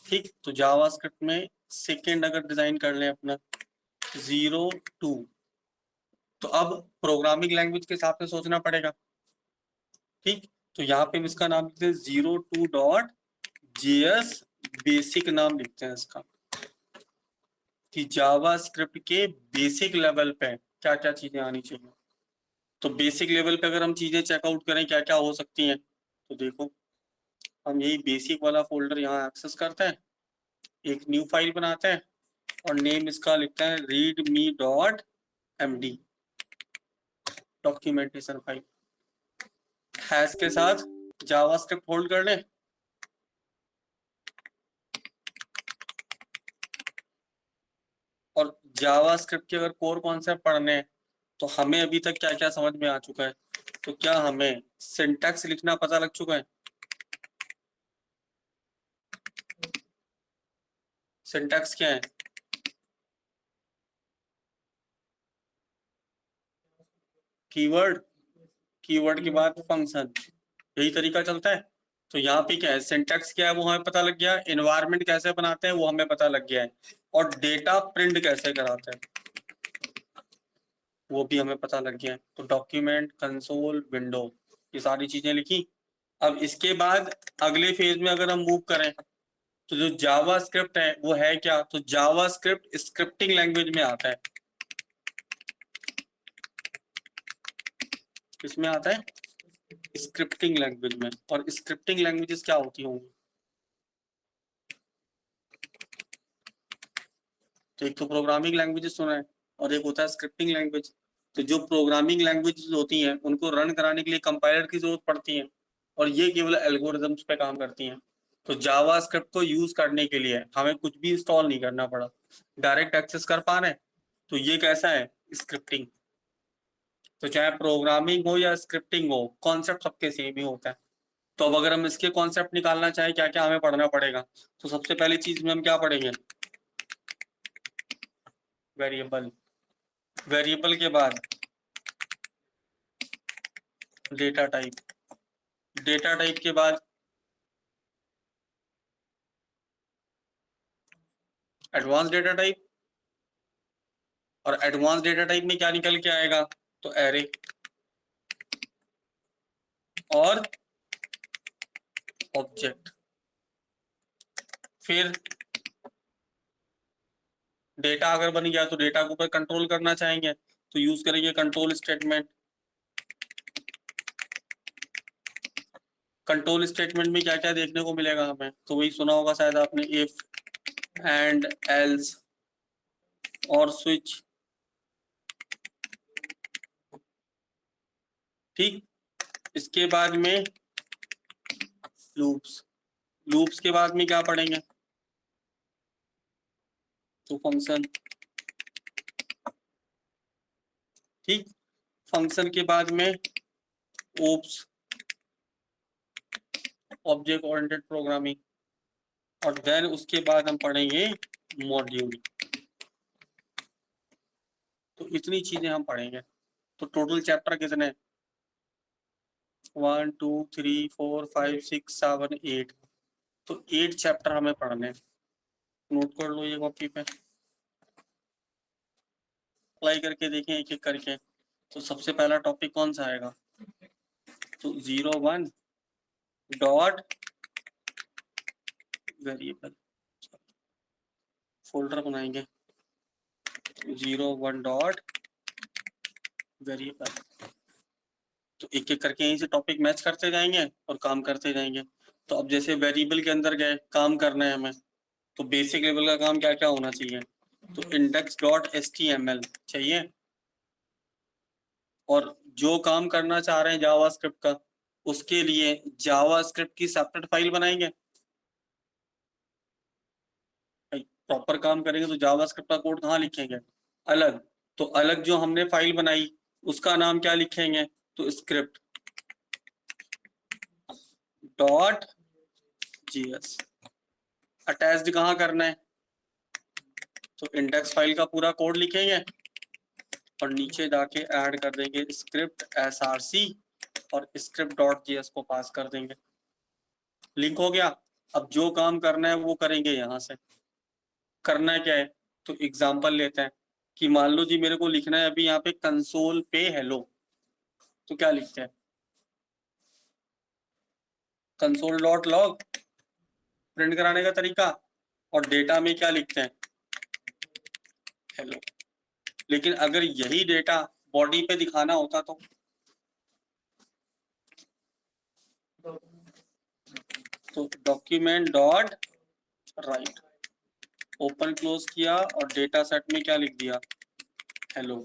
ठीक, तो जावास्क्रिप्ट में सेकेंड अगर डिजाइन कर लें अपना 0 2, तो अब प्रोग्रामिंग लैंग्वेज के हिसाब से सोचना पड़ेगा। ठीक, तो यहाँ पे हम इसका नाम लिखते हैं 02.js बेसिक नाम लिखते हैं इसका, कि जावास्क्रिप्ट के बेसिक लेवल पे क्या क्या चीजें आनी चाहिए। तो बेसिक लेवल पे अगर हम चीजें चेकआउट करें क्या क्या हो सकती हैं, तो देखो हम यही बेसिक वाला फोल्डर यहाँ एक्सेस करते हैं, एक न्यू फाइल बनाते हैं और नेम इसका लिखते हैं readme.md, डॉक्यूमेंटेशन फाइल। हैश के साथ जावास्क्रिप्ट होल्ड कर लें, और जावास्क्रिप्ट के अगर कोर कॉन्सेप्ट पढ़ने हैं तो हमें अभी तक क्या क्या समझ में आ चुका है, तो क्या हमें सिंटैक्स लिखना पता लग चुका है। सिंटैक्स क्या है, कीवर्ड, कीवर्ड के बाद फंक्शन, यही तरीका चलता है। तो यहाँ पे क्या है, सिंटैक्स क्या है वो हमें पता लग गया, एनवायरनमेंट कैसे बनाते हैं वो हमें पता लग गया है, और डेटा प्रिंट कैसे कराते हैं वो भी हमें पता लग गया है। तो डॉक्यूमेंट, कंसोल, विंडो, ये सारी चीजें लिखी। अब इसके बाद अगले फेज में अगर हम मूव करें, तो जो जावास्क्रिप्ट है वो है क्या, तो जावास्क्रिप्ट स्क्रिप्टिंग लैंग्वेज में आता है। किसमें आता है, स्क्रिप्टिंग लैंग्वेज में। और स्क्रिप्टिंग लैंग्वेजेस क्या होती होंगी, तो एक तो प्रोग्रामिंग लैंग्वेजेस सुना है और एक होता है स्क्रिप्टिंग लैंग्वेज। तो जो प्रोग्रामिंग लैंग्वेजेस होती हैं उनको रन कराने के लिए कंपाइलर की जरूरत पड़ती है, और ये केवल एल्गोरिथम्स पे काम करती हैं। तो जावास्क्रिप्ट को यूज करने के लिए हमें कुछ भी इंस्टॉल नहीं करना पड़ा, डायरेक्ट एक्सेस कर पा रहे हैं। तो ये कैसा है, स्क्रिप्टिंग। तो चाहे प्रोग्रामिंग हो या स्क्रिप्टिंग हो, कॉन्सेप्ट सबके सेम ही होता है। तो अब अगर हम इसके कॉन्सेप्ट निकालना चाहें क्या क्या हमें पढ़ना पड़ेगा, तो सबसे पहली चीज में हम क्या पढ़ेंगे, वेरिएबल। वेरिएबल के बाद डेटा टाइप, डेटा टाइप के बाद एडवांस डेटा टाइप, और एडवांस डेटा टाइप में क्या निकल के आएगा, तो एरे और ऑब्जेक्ट। फिर डेटा अगर बन गया तो डेटा को ऊपर कंट्रोल करना चाहेंगे तो यूज करेंगे कंट्रोल स्टेटमेंट। कंट्रोल स्टेटमेंट में क्या क्या देखने को मिलेगा हमें, तो वही सुना होगा शायद आपने, इफ एंड एल्स और स्विच। ठीक, इसके बाद में लूप्स। लूप्स के बाद में क्या पढ़ेंगे, तो फंक्शन। ठीक, फंक्शन के बाद में ओप्स, ऑब्जेक्ट ओरिएंटेड प्रोग्रामिंग, और देन उसके बाद हम पढ़ेंगे मॉड्यूल। तो इतनी चीजें हम पढ़ेंगे। तो टोटल चैप्टर कितने, 1 2 3 4 5 6 7 8, तो 8 चैप्टर हमें पढ़ने। नोट कर लो ये कॉपी पे, अप्लाई करके देखें एक एक करके। तो सबसे पहला टॉपिक कौन सा आएगा, तो 01 डॉट वेरिएबल, फोल्डर बनाएंगे 01 डॉट वेरिएबल। तो एक एक करके यहीं से टॉपिक मैच करते जाएंगे और काम करते जाएंगे। तो अब जैसे वेरिएबल के अंदर गए, काम करना है हमें, तो बेसिक लेवल का काम क्या क्या होना चाहिए, तो इंडेक्स डॉट HTML चाहिए। और जो काम करना चाह रहे हैं जावास्क्रिप्ट का, उसके लिए जावास्क्रिप्ट की सेपरेट फाइल बनाएंगे। प्रॉपर काम करेंगे तो जावास्क्रिप्ट का कोड कहाँ लिखेंगे, अलग। तो अलग जो हमने फाइल बनाई उसका नाम क्या लिखेंगे, तो स्क्रिप्ट डॉट जीएस। अटैच्ड कहाँ करना है, तो इंडेक्स फाइल का पूरा कोड लिखेंगे और नीचे जाके ऐड कर देंगे स्क्रिप्ट src, और स्क्रिप्ट डॉट जीएस को पास कर देंगे। लिंक हो गया। अब जो काम करना है वो करेंगे। यहाँ से करना क्या है, तो एग्जांपल लेते हैं कि मान लो जी मेरे को लिखना है अभी यहाँ पे कंसोल पे हेलो, तो क्या लिखते हैं, कंसोल डॉट लॉग प्रिंट कराने का तरीका, और डेटा में क्या लिखते हैं, हेलो। लेकिन अगर यही डेटा बॉडी पे दिखाना होता तो document dot right, open close किया और डेटा सेट में क्या लिख दिया, हेलो।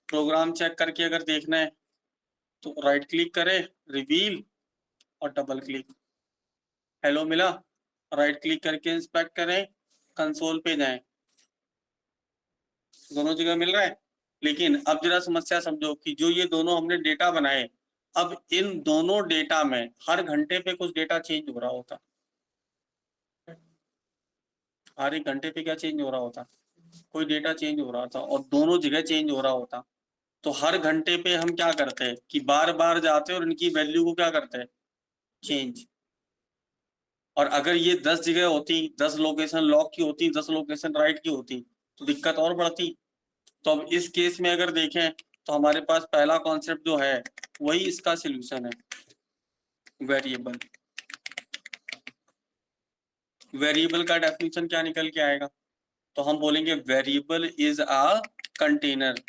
प्रोग्राम चेक करके अगर देखना है तो राइट क्लिक करें, रिवील और डबल क्लिक, हेलो मिला। राइट क्लिक करके इंस्पेक्ट करें, कंसोल पे जाएं, दोनों जगह मिल रहा है। लेकिन अब जरा समस्या समझो कि जो ये दोनों हमने डेटा बनाए, अब इन दोनों डेटा में हर घंटे पे कुछ डेटा चेंज हो रहा होता, हर एक घंटे पे क्या चेंज हो रहा होता, कोई डेटा चेंज हो रहा था, और दोनों जगह चेंज हो रहा होता। तो हर घंटे पे हम क्या करते हैं कि बार बार जाते हैं और इनकी वैल्यू को क्या करते हैं, चेंज। और अगर ये 10 जगह होती, 10 लोकेशन लॉक की होती, 10 लोकेशन राइट की होती, तो दिक्कत और बढ़ती। तो अब इस केस में अगर देखें तो हमारे पास पहला कॉन्सेप्ट जो है वही इसका सॉल्यूशन है, वेरिएबल। वेरिएबल का डेफिनेशन क्या निकल के आएगा, तो हम बोलेंगे वेरिएबल इज अ कंटेनर।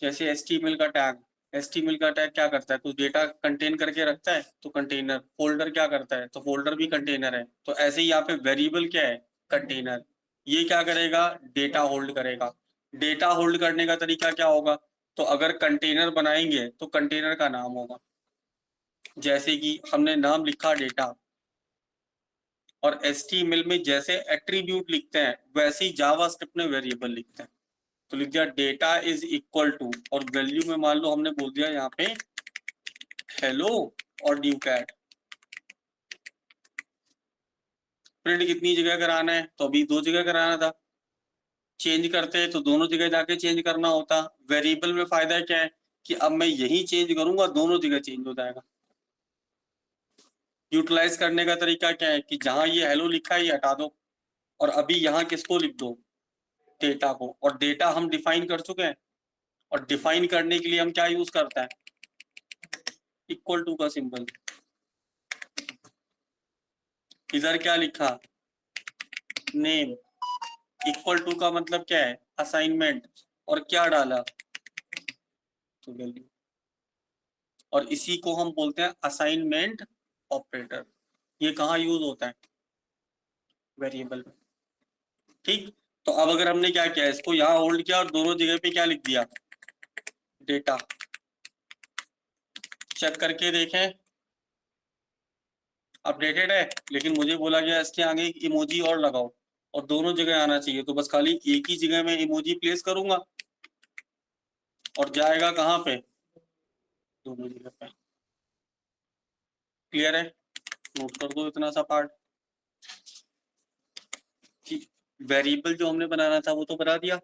जैसे एचटीएमएल का टैग, एचटीएमएल का टैग क्या करता है, कुछ डेटा कंटेन करके रखता है तो कंटेनर। फोल्डर क्या करता है, तो फोल्डर भी कंटेनर है। तो ऐसे ही यहाँ पे वेरिएबल क्या है, कंटेनर। ये क्या करेगा, डेटा होल्ड करेगा। डेटा होल्ड करने का तरीका क्या होगा, तो अगर कंटेनर बनाएंगे तो कंटेनर का नाम होगा। जैसे कि हमने नाम लिखा डेटा, और एचटीएमएल में जैसे एट्रीब्यूट लिखते हैं वैसे ही जावास्क्रिप्ट में वेरिएबल लिखते हैं। तो लिख दिया डेटा इज इक्वल टू, और वैल्यू में मान लो हमने बोल दिया यहाँ पे हेलो और न्यू कैट। प्रिंट कितनी जगह कराना है, तो अभी 2 जगह कराना था। चेंज करते हैं तो दोनों जगह जाके चेंज करना होता। वेरिएबल में फायदा क्या है कि अब मैं यही चेंज करूंगा दोनों जगह चेंज हो जाएगा। यूटिलाइज करने का तरीका क्या है कि जहां ये हेलो लिखा है ये हटा दो, और अभी यहाँ किसको लिख दो, डेटा को। और डेटा हम डिफाइन कर चुके हैं, और डिफाइन करने के लिए हम क्या यूज करते हैं, इक्वल टू का सिंबल। इधर क्या लिखा, नेम। इक्वल टू का मतलब क्या है, असाइनमेंट। और क्या डाला, तो वैल्यू। और इसी को हम बोलते हैं असाइनमेंट ऑपरेटर। ये कहाँ यूज होता है, वेरिएबल में। ठीक, तो अब अगर हमने क्या किया, इसको यहाँ होल्ड किया और दोनों जगह पे क्या लिख दिया, डेटा। चेक करके देखें, अपडेटेड है। लेकिन मुझे बोला गया इसके आगे एक इमोजी और लगाओ, और दोनों जगह आना चाहिए। तो बस खाली एक ही जगह में इमोजी प्लेस करूंगा, और जाएगा कहाँ पे, दोनों जगह पे। क्लियर है, नोट कर दो इतना सा पार्ट कि वेरिएबल जो हमने बनाना था वो तो बना दिया,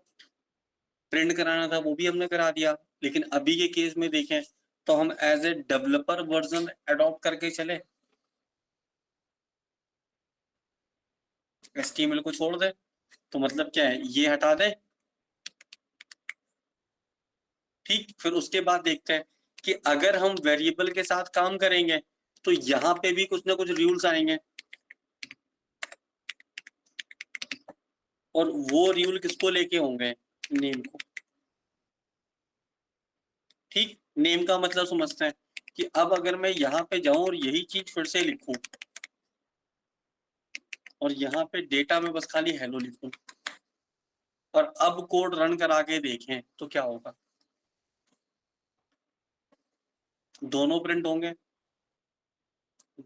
प्रिंट कराना था वो भी हमने करा दिया। लेकिन अभी के केस में देखें तो हम as a developer version adopt करके चले, एचटीएमएल को छोड़ दे। तो मतलब क्या है, ये हटा दे। ठीक, फिर उसके बाद देखते हैं कि अगर हम वेरिएबल के साथ काम करेंगे तो यहाँ पे भी कुछ ना कुछ रूल्स आएंगे, और वो रूल किसको लेके होंगे, नेम को। ठीक, नेम का मतलब समझते हैं कि अब अगर मैं यहाँ पे जाऊं और यही चीज फिर से लिखूं, और यहाँ पे डेटा में बस खाली हेलो लिखूं, और अब कोड रन करा के देखें तो क्या होगा, दोनों प्रिंट होंगे,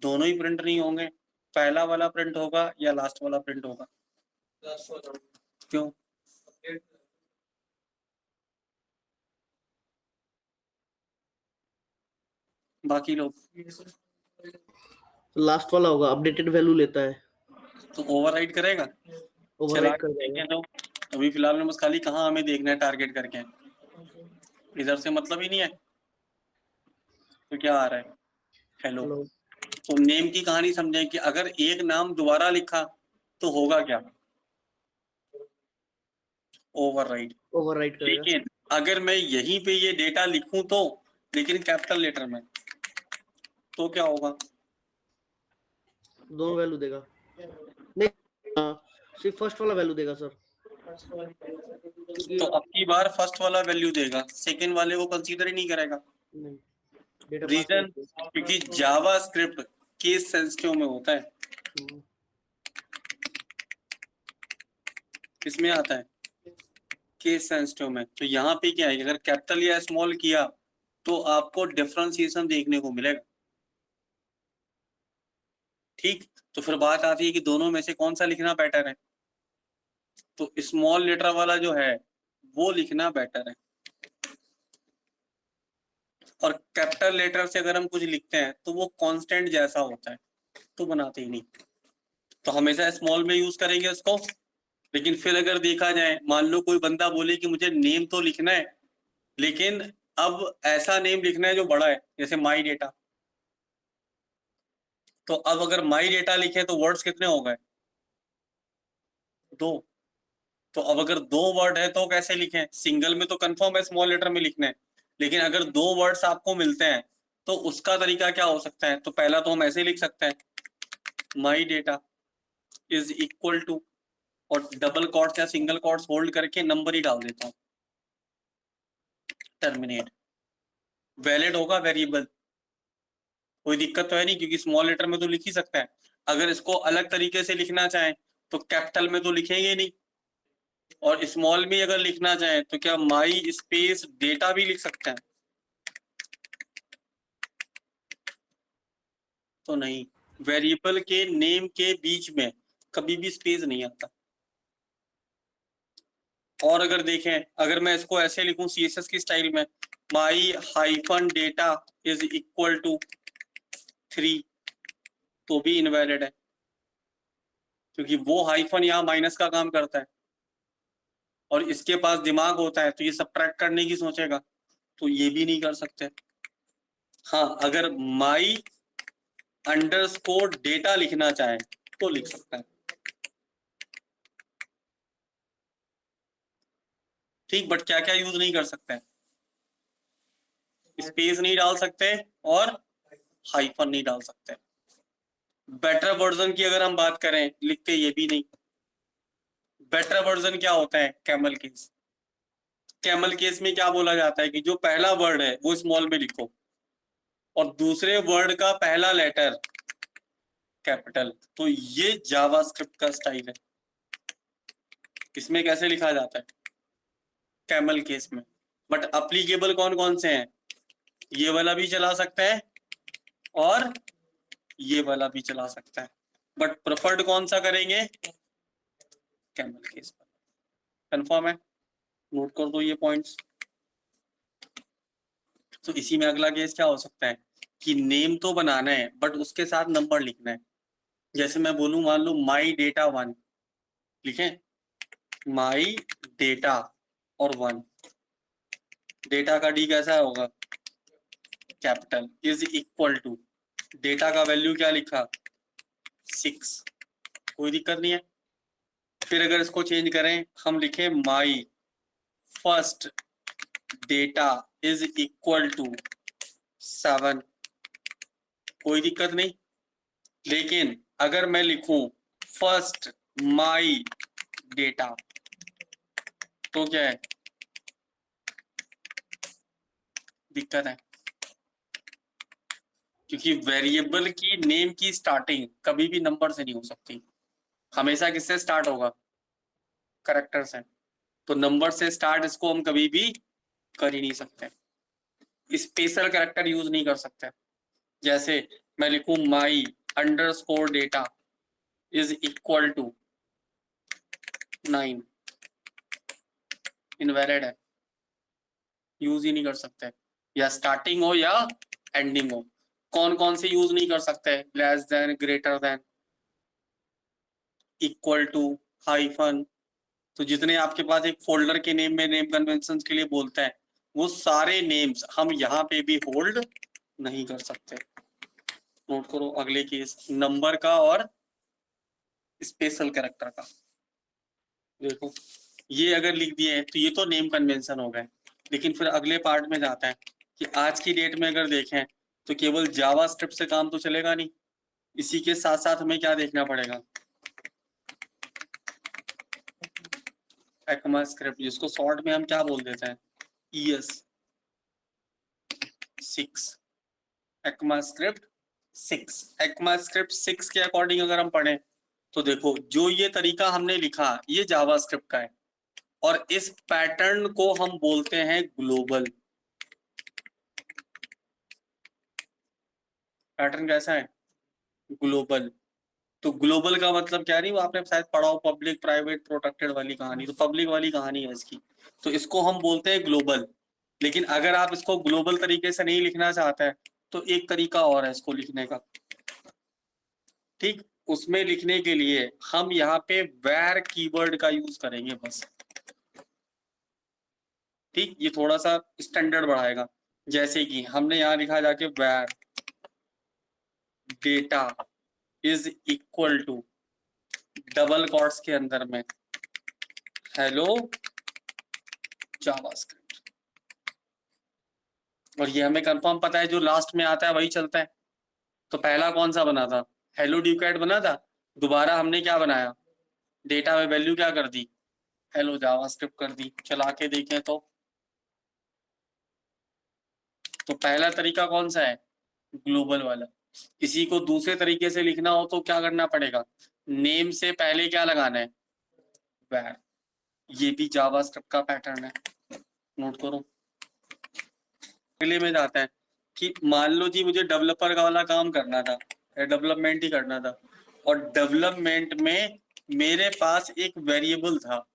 दोनों ही प्रिंट नहीं होंगे। पहला वाला प्रिंट होगा या लास्ट वाला प्रिंट होगा, क्यों, बाकी लोग, लास्ट वाला होगा, अपडेटेड वैल्यू लेता है, तो ओवरराइड करेगा। चला ओवरराइड कर देखें देगा। तो अभी फिलहाल में बस खाली कहाँ हमें देखना है टारगेट करके, इधर से मतलब ही नहीं है। तो क्या आ रहा है, हेलो। हेलो। तो नेम की कहानी समझें कि अगर एक नाम दोबारा लिखा तो होगा क्या, ओवरराइड। ओवरराइट करेगा। लेकिन अगर मैं यहीं पे ये डेटा लिखूं तो, लेकिन कैपिटल लेटर में, तो क्या होगा, दोनों वैल्यू देगा। नहीं, सिर्फ फर्स्ट वाला वैल्यू देगा सर, क्योंकि तो अब की बार फर्स्ट वाला वैल्यू देगा, सेकेंड वाले को कंसीडर ही नहीं करेगा। नहीं, डेटा पास रीजन क्योंकि जावा स्क्रिप्ट केस सेंसिटिव में होता है, किसमें आता है, केस सेंसिटिव में। तो यहाँ पे क्या है, अगर कैपिटल या स्मॉल किया तो आपको डिफरेंशिएशन देखने को मिलेगा। ठीक, तो फिर बात आती है कि दोनों में से कौन सा लिखना बेटर है, तो स्मॉल लेटर वाला जो है वो लिखना बेटर है। और कैपिटल लेटर से अगर हम कुछ लिखते हैं तो वो कांस्टेंट जैसा होता है, तो बनाते ही नहीं, तो हमेशा स्मॉल में यूज करेंगे इसको। लेकिन फिर अगर देखा जाए, मान लो कोई बंदा बोले कि मुझे नेम तो लिखना है, लेकिन अब ऐसा नेम लिखना है जो बड़ा है, जैसे माई डेटा, तो अब अगर माई डेटा लिखे तो वर्ड्स कितने हो गए, 2। तो अब अगर 2 वर्ड है तो कैसे लिखें, सिंगल में तो कंफर्म है स्मॉल लेटर में लिखना है, लेकिन अगर 2 वर्ड्स आपको मिलते हैं तो उसका तरीका क्या हो सकता है, तो पहला तो हम ऐसे लिख सकते हैं, my data is equal to, और डबल कॉट्स या सिंगल कॉट्स होल्ड करके नंबर ही डाल देता हूँ, टर्मिनेट। वैलिड होगा वेरिएबल, कोई दिक्कत तो है नहीं, क्योंकि स्मॉल लेटर में तो लिख ही सकता है। अगर इसको अलग तरीके से लिखना चाहें तो कैपिटल में तो लिखेंगे नहीं, और स्मॉल में अगर लिखना चाहें तो क्या माई स्पेस डेटा भी लिख सकते हैं, तो नहीं। वेरिएबल के नेम के बीच में कभी भी स्पेस नहीं आता। और अगर देखें, अगर मैं इसको ऐसे लिखूं CSS की स्टाइल में, my hyphen data is equal to 3, तो भी इनवैलिड है, क्योंकि वो हाइफन यहाँ माइनस का काम करता है, और इसके पास दिमाग होता है तो ये सबट्रैक्ट करने की सोचेगा, तो ये भी नहीं कर सकते। हाँ, अगर माई अंडरस्कोर डेटा लिखना चाहे तो लिख सकता है, ठीक। बट क्या क्या यूज नहीं कर सकते, स्पेस नहीं डाल सकते और हाइफन नहीं डाल सकते। बेटर वर्जन की अगर हम बात करें, लिखते ये भी नहीं। बेटर वर्जन क्या होता है, कैमल केस। कैमल केस में क्या बोला जाता है कि जो पहला वर्ड है वो स्मॉल में लिखो, और दूसरे वर्ड का पहला लेटर कैपिटल। तो ये जावास्क्रिप्ट का स्टाइल है। इसमें कैसे लिखा जाता है, कैमल केस में। बट अप्लीकेबल कौन कौन से हैं, ये वाला भी चला सकता है और ये वाला भी चला सकता है, बट प्रेफर्ड कौन सा करेंगे, कैमल केस पर। कंफर्म है, नोट कर दो ये पॉइंट्स। तो इसी में अगला केस क्या हो सकता है कि नेम तो बनाना है बट उसके साथ नंबर लिखना है। जैसे मैं बोलूं, मान लो माई डेटा 1 लिखें, माई डेटा और 1, डेटा का डी कैसा होगा, capital, is equal to, data का वैल्यू क्या लिखा, 6, कोई दिक्कत नहीं है। फिर अगर इसको चेंज करें, हम लिखें my first data is equal to 7, कोई दिक्कत नहीं। लेकिन अगर मैं लिखूं फर्स्ट माई डेटा, तो क्या है, दिक्कत है, क्योंकि वेरिएबल की नेम की स्टार्टिंग कभी भी नंबर से नहीं हो सकती, हमेशा किससे स्टार्ट होगा, कैरेक्टर से। तो नंबर से स्टार्ट इसको हम कभी भी कर ही नहीं सकते, स्पेशल कैरेक्टर यूज नहीं कर सकते। जैसे मैं लिखूं my underscore data is equal to 9, invalid है, यूज ही नहीं कर सकते, या स्टार्टिंग हो या एंडिंग हो। कौन कौन से यूज नहीं कर सकते, less than, greater than, equal to, hyphen. तो जितने आपके पास एक फोल्डर के नेम में नेम कन्वेंशन के लिए बोलते हैं, वो सारे नेम्स हम यहाँ पे भी होल्ड नहीं कर सकते। नोट करो अगले केस, नंबर का और स्पेशल कैरेक्टर का। देखो ये अगर लिख दिए तो ये तो नेम कन्वेंशन हो गए, लेकिन फिर अगले पार्ट में जाते हैं कि आज की डेट में अगर देखें तो केवल जावास्क्रिप्ट से काम तो चलेगा नहीं, इसी के साथ साथ हमें क्या देखना पड़ेगा, ECMAScript, जिसको शॉर्ट में हम क्या बोल देते हैं, ES6, ECMAScript 6। ECMAScript 6 के अकॉर्डिंग अगर हम पढ़ें तो देखो जो ये तरीका हमने लिखा ये जावास्क्रिप्ट का है, और इस पैटर्न को हम बोलते हैं ग्लोबल। पैटर्न कैसा है, ग्लोबल। तो ग्लोबल का मतलब क्या, नहीं वो आपने शायद पढ़ा हो, पब्लिक प्राइवेट प्रोटेक्टेड वाली कहानी, तो पब्लिक वाली कहानी है इसकी, तो इसको हम बोलते हैं ग्लोबल। लेकिन अगर आप इसको ग्लोबल तरीके से नहीं लिखना चाहते हैं तो एक तरीका और है इसको लिखने का, ठीक। उसमें लिखने के लिए हम यहाँ पे where कीवर्ड का यूज करेंगे बस, ठीक। ये थोड़ा सा स्टैंडर्ड बढ़ाएगा, जैसे कि हमने यहाँ लिखा जाके where data is equal to double quotes के अंदर में हेलो जावास्क्रिप्ट, और ये हमें कंफर्म पता है जो लास्ट में आता है वही चलता है। तो पहला कौन सा बना था, हेलो डुकेट बना था, दोबारा हमने क्या बनाया, डेटा में वैल्यू क्या कर दी, हेलो जावास्क्रिप्ट कर दी। चला के देखें तो पहला तरीका कौन सा है, ग्लोबल वाला। किसी को दूसरे तरीके से लिखना हो तो क्या करना पड़ेगा, नेम से पहले क्या लगाना है, where। ये भी जावास्क्रिप्ट का पैटर्न है, नोट करो। अगले में जाते हैं कि मान लो जी मुझे डेवलपर का वाला काम करना था, डेवलपमेंट ही करना था, और डेवलपमेंट में मेरे पास एक वेरिएबल था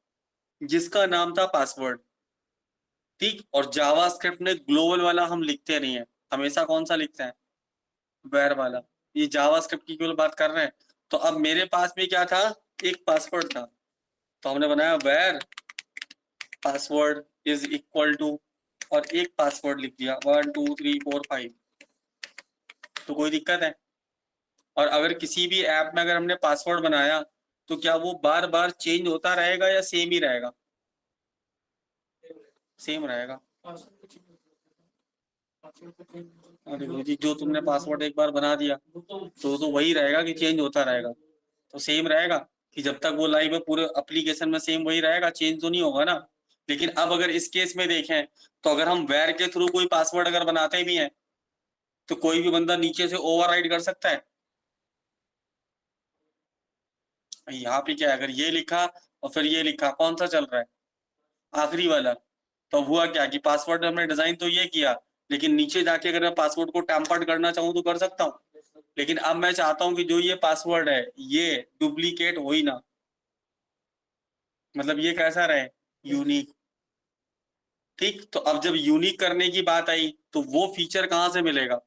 जिसका नाम था पासवर्ड, ठीक। और जावास्क्रिप्ट में ग्लोबल वाला हम लिखते नहीं है, हमेशा कौन सा लिखते हैं, वेर वाला। ये जावास्क्रिप्ट की केवल बात कर रहे हैं। तो अब मेरे पास में क्या था, एक पासवर्ड था, तो हमने बनाया where password is equal to, और एक पासवर्ड लिख दिया 1 2 3 4 5। तो कोई दिक्कत है। और अगर किसी भी ऐप में अगर हमने पासवर्ड बनाया तो क्या वो बार बार चेंज होता रहेगा या सेम ही रहेगा, सेम रहेगा। देखो जी जो तुमने पासवर्ड एक बार बना दिया तो वही रहेगा कि चेंज होता रहेगा, तो सेम रहेगा कि जब तक वो लाइव है पूरे एप्लीकेशन में सेम वही रहेगा, चेंज तो नहीं होगा ना। लेकिन अब अगर इस केस में देखें तो अगर हम वेर के थ्रू कोई पासवर्ड अगर बनाते भी हैं तो कोई भी बंदा नीचे से ओवरराइड कर सकता है। यहाँ पे क्या है, अगर ये लिखा और फिर ये लिखा, कौन सा चल रहा है, आखिरी वाला। तो हुआ क्या कि पासवर्ड हमने डिजाइन तो ये किया, लेकिन नीचे जाके अगर मैं पासवर्ड को टैम्पर्ड करना चाहूँ तो कर सकता हूँ। लेकिन अब मैं चाहता हूँ कि जो ये पासवर्ड है ये डुप्लीकेट हो ही ना, मतलब ये कैसा रहे, यूनिक, ठीक। तो अब जब यूनिक करने की बात आई तो वो फीचर कहाँ से मिलेगा,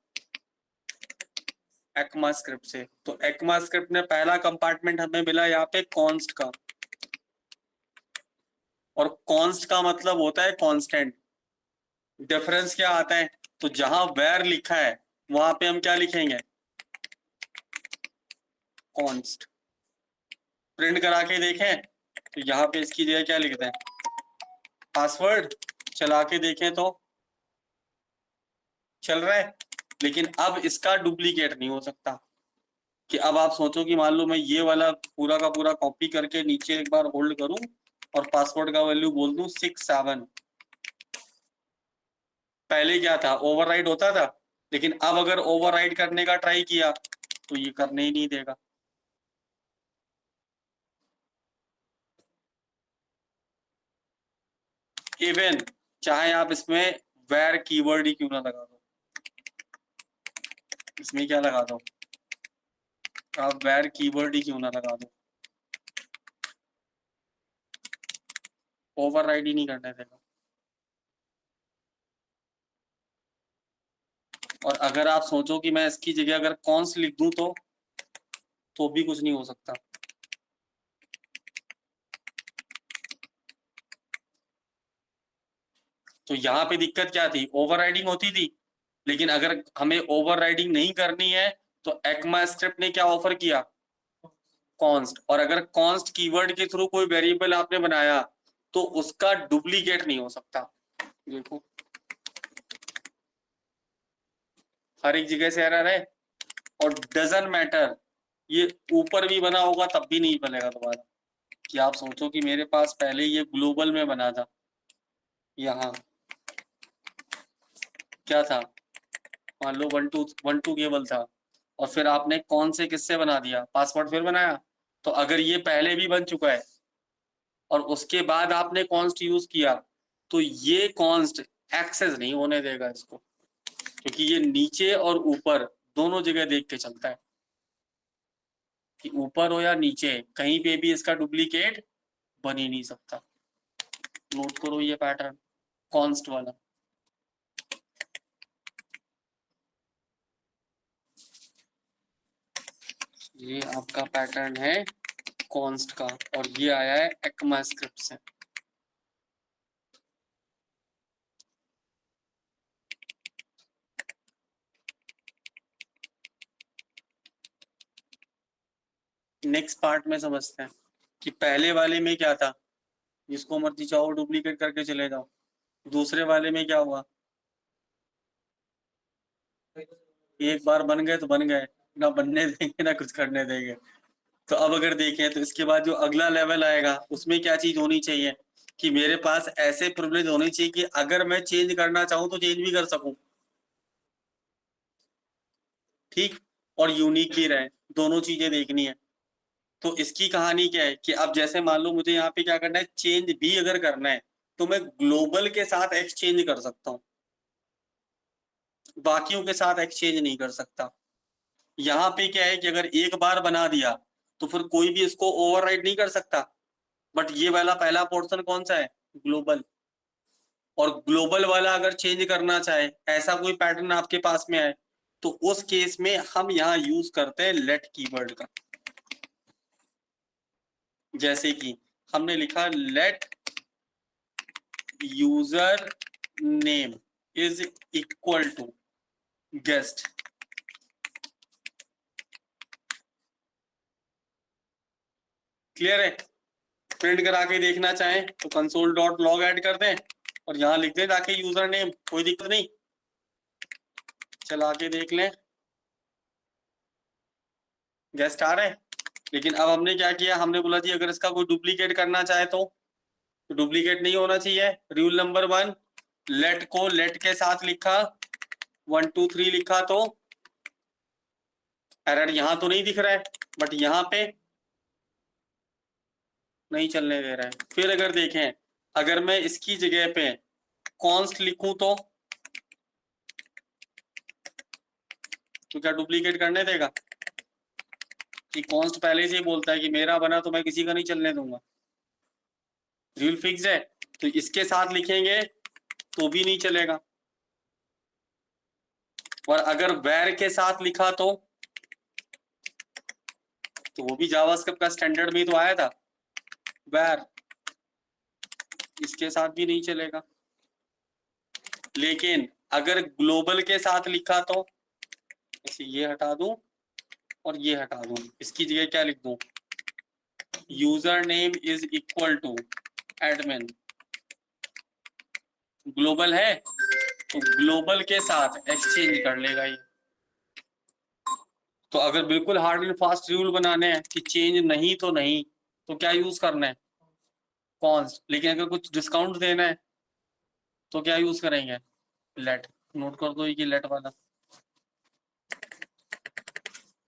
ECMAScript से। तो ECMAScript ने पहला कंपार्टमेंट हमें मिला यहाँ पे कॉन्स्ट का, और कॉन्स्ट का मतलब होता है कांस्टेंट। डिफरेंस क्या आता है, तो जहां वेर लिखा है वहां पे हम क्या लिखेंगे, कॉन्स्ट। प्रिंट करा के देखें तो यहाँ पे इसकी जगह क्या लिखते हैं, पासवर्ड। चला के देखें तो चल रहा है, लेकिन अब इसका डुप्लीकेट नहीं हो सकता। कि अब आप सोचो कि मान लो मैं ये वाला पूरा का पूरा कॉपी करके नीचे एक बार होल्ड करूं और पासवर्ड का वैल्यू बोल दूं 6 7। पहले क्या था, ओवरराइड होता था, लेकिन अब अगर ओवरराइड करने का ट्राई किया तो ये करने ही नहीं देगा। इवन चाहे आप इसमें वेर कीवर्ड ही क्यों ना लगा दो, इसमें क्या लगा दो, आप वेर कीवर्ड ही क्यों ना लगा दो, ओवरराइड ही नहीं करने देगा। और अगर आप सोचो कि मैं इसकी जगह अगर कॉन्स लिख दूं तो भी कुछ नहीं हो सकता। तो यहाँ पे दिक्कत क्या थी, ओवरराइडिंग होती थी। लेकिन अगर हमें ओवरराइडिंग नहीं करनी है तो ECMAScript ने क्या ऑफर किया, कॉन्स्ट। और अगर कॉन्स्ट कीवर्ड के थ्रू कोई वेरिएबल आपने बनाया तो उसका डुप्लीकेट नहीं हो सकता। देखो हर एक जगह से एरर है, और डजंट मैटर ये ऊपर भी बना होगा तब भी नहीं बनेगा दोबारा। कि आप सोचो कि मेरे पास पहले ये ग्लोबल में बना था, यहाँ क्या था, मान लो 1 2 केवल था, और फिर आपने कौन से किससे बना दिया, पासवर्ड फिर बनाया। तो अगर ये पहले भी बन चुका है और उसके बाद आपने कॉन्स्ट यूज किया, तो ये कॉन्स्ट एक्सेस नहीं होने देगा इसको, क्योंकि ये नीचे और ऊपर दोनों जगह देख के चलता है कि ऊपर हो या नीचे कहीं पे भी इसका डुप्लीकेट बन ही नहीं सकता। नोट करो ये पैटर्न कॉन्स्ट वाला। ये आपका पैटर्न है कॉन्स्ट का, और ये आया है ECMAScript से। नेक्स्ट पार्ट में समझते हैं कि पहले वाले में क्या था, जिसको मर्जी चाहो डुप्लीकेट करके चले जाओ। दूसरे वाले में क्या हुआ, एक बार बन गए तो बन गए, ना बनने देंगे ना कुछ करने देंगे। तो अब अगर देखें तो इसके बाद जो अगला लेवल आएगा उसमें क्या चीज होनी चाहिए कि मेरे पास ऐसे प्रिविलेज होने चाहिए कि अगर मैं चेंज करना चाहूं तो चेंज भी कर सकूं, ठीक, और यूनिक भी रहे, दोनों चीजें देखनी है। तो इसकी कहानी क्या है कि अब जैसे मान लो मुझे यहाँ पे क्या करना है, चेंज भी अगर करना है तो मैं ग्लोबल के साथ एक्सचेंज कर सकता हूँ, बाकियों के साथ एक्सचेंज नहीं कर सकता। यहाँ पे क्या है कि अगर एक बार बना दिया तो फिर कोई भी इसको ओवरराइड नहीं कर सकता। बट ये वाला पहला पोर्शन कौन सा है, ग्लोबल। और ग्लोबल वाला अगर चेंज करना चाहे, ऐसा कोई पैटर्न आपके पास में आए, तो उस केस में हम यहाँ यूज करते हैं लेट कीवर्ड का। जैसे कि हमने लिखा let user name is equal to guest. Clear है। प्रिंट करा के देखना चाहें तो कंसोल डॉट लॉग ऐड कर दें और यहाँ लिख दें जाके यूजर नेम, कोई दिक्कत नहीं। चला के देख लें, गेस्ट आ रहे हैं। लेकिन अब हमने क्या किया, हमने बोला जी अगर इसका कोई डुप्लीकेट करना चाहे तो डुप्लीकेट नहीं होना चाहिए। रूल नंबर 1, लेट को लेट के साथ लिखा, 1 2 3 लिखा तो एरर यहाँ तो नहीं दिख रहा है, बट यहाँ पे नहीं चलने दे रहा है। फिर अगर देखें, अगर मैं इसकी जगह पे कॉन्स्ट लिखूं तो क्या डुप्लीकेट करने देगा? कि कॉन्स्ट पहले से ही बोलता है कि मेरा बना तो मैं किसी का नहीं चलने दूंगा, रूल फिक्स है। तो इसके साथ लिखेंगे तो भी नहीं चलेगा। और अगर वैर के साथ लिखा तो वो भी जावास्क्रिप्ट का स्टैंडर्ड में तो आया था वैर, इसके साथ भी नहीं चलेगा। लेकिन अगर ग्लोबल के साथ लिखा तो इसे ये हटा दूं और ये हटा दूं, इसकी जगह क्या लिख दूं, user name is equal to admin. Global है तो ग्लोबल के साथ एक्सचेंज कर लेगा ये। तो अगर बिल्कुल हार्ड एंड फास्ट रूल बनाने हैं कि चेंज नहीं तो नहीं, तो क्या यूज करना है, कॉन्स्ट। लेकिन अगर कुछ डिस्काउंट देना है तो क्या यूज करेंगे, लेट। नोट कर दो ये लेट वाला।